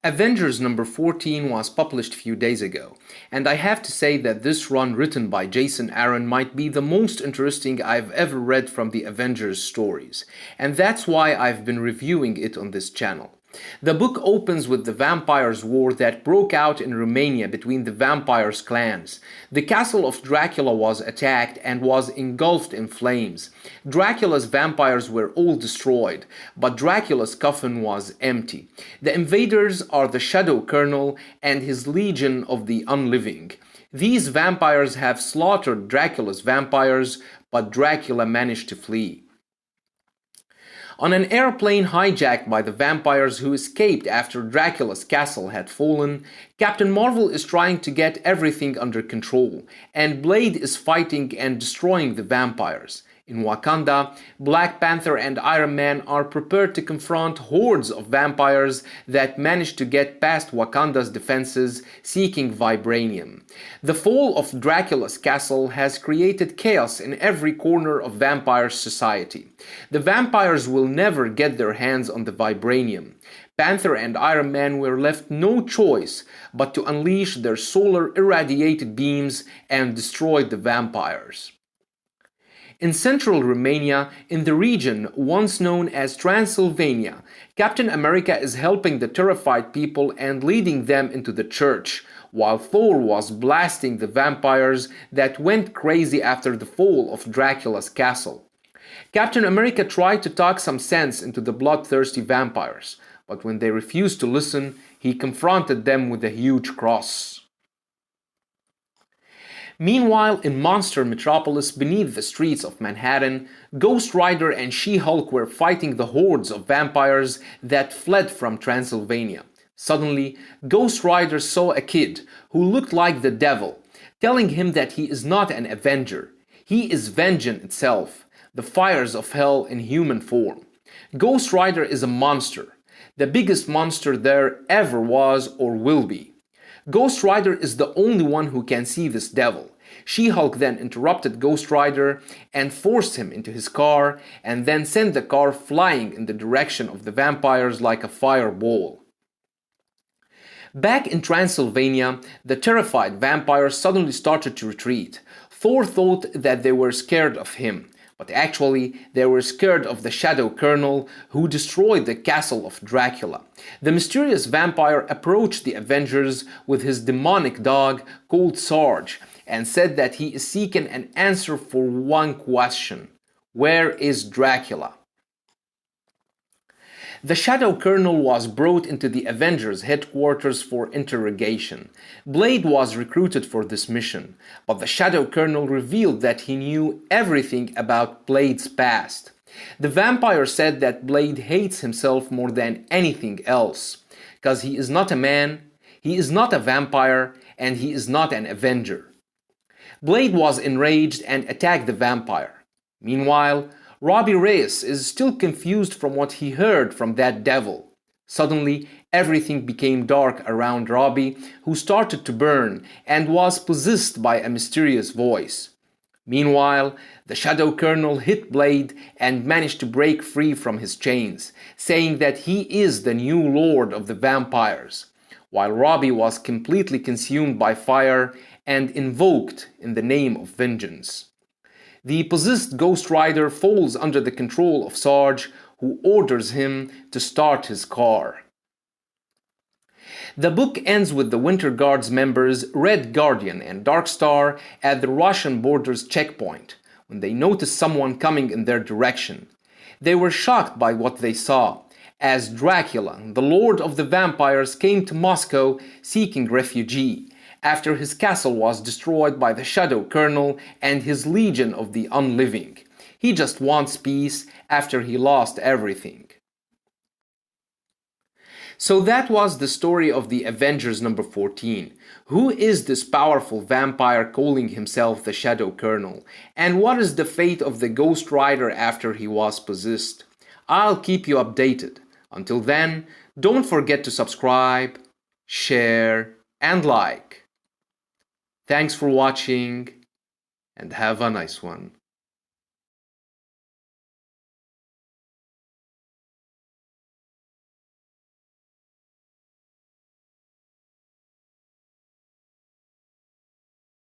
Avengers number 14 was published a few days ago, and I have to say that this run written by Jason Aaron might be the most interesting I've ever read from the Avengers stories, and that's why I've been reviewing it on this channel. The book opens with the vampires' war that broke out in Romania between the vampires' clans. The castle of Dracula was attacked and was engulfed in flames. Dracula's vampires were all destroyed, but Dracula's coffin was empty. The invaders are the Shadow Colonel and his legion of the unliving. These vampires have slaughtered Dracula's vampires, but Dracula managed to flee. On an airplane hijacked by the vampires who escaped after Dracula's castle had fallen, Captain Marvel is trying to get everything under control, and Blade is fighting and destroying the vampires. In Wakanda, Black Panther and Iron Man are prepared to confront hordes of vampires that manage to get past Wakanda's defenses, seeking vibranium. The fall of Dracula's castle has created chaos in every corner of vampire society. The vampires will never get their hands on the vibranium. Panther and Iron Man were left no choice but to unleash their solar irradiated beams and destroy the vampires. In central Romania, in the region once known as Transylvania, Captain America is helping the terrified people and leading them into the church, while Thor was blasting the vampires that went crazy after the fall of Dracula's castle. Captain America tried to talk some sense into the bloodthirsty vampires, but when they refused to listen, he confronted them with a huge cross. Meanwhile, in monster Metropolis beneath the streets of Manhattan, Ghost Rider and She-Hulk were fighting the hordes of vampires that fled from Transylvania. Suddenly, Ghost Rider saw a kid who looked like the devil, telling him that he is not an Avenger. He is vengeance itself, the fires of hell in human form. Ghost Rider is a monster, the biggest monster there ever was or will be. Ghost Rider is the only one who can see this devil. She-Hulk then interrupted Ghost Rider and forced him into his car, and then sent the car flying in the direction of the vampires like a fireball. Back in Transylvania, the terrified vampires suddenly started to retreat. Thor thought that they were scared of him, but actually they were scared of the Shadow Colonel who destroyed the castle of Dracula. The mysterious vampire approached the Avengers with his demonic dog called Sarge and said that he is seeking an answer for one question: where is Dracula? The Shadow Colonel was brought into the Avengers headquarters for interrogation. Blade was recruited for this mission, but the Shadow Colonel revealed that he knew everything about Blade's past. The vampire said that Blade hates himself more than anything else, because he is not a man, he is not a vampire, and he is not an Avenger. Blade was enraged and attacked the vampire. Meanwhile, Robbie Reyes is still confused from what he heard from that devil. Suddenly, everything became dark around Robbie, who started to burn and was possessed by a mysterious voice. Meanwhile, the Shadow Colonel hit Blade and managed to break free from his chains, saying that he is the new lord of the vampires, while Robbie was completely consumed by fire and invoked in the name of vengeance. The possessed Ghost Rider falls under the control of Sarge, who orders him to start his car. The book ends with the Winter Guard's members Red Guardian and Dark Star at the Russian border's checkpoint when they noticed someone coming in their direction. They were shocked by what they saw, as Dracula, the Lord of the Vampires, came to Moscow seeking refugee after his castle was destroyed by the Shadow Colonel and his legion of the unliving. He just wants peace after he lost everything. So that was the story of the Avengers number 14. Who is this powerful vampire calling himself the Shadow Colonel? And what is the fate of the Ghost Rider after he was possessed? I'll keep you updated. Until then, don't forget to subscribe, share, and like. Thanks for watching, and have a nice one.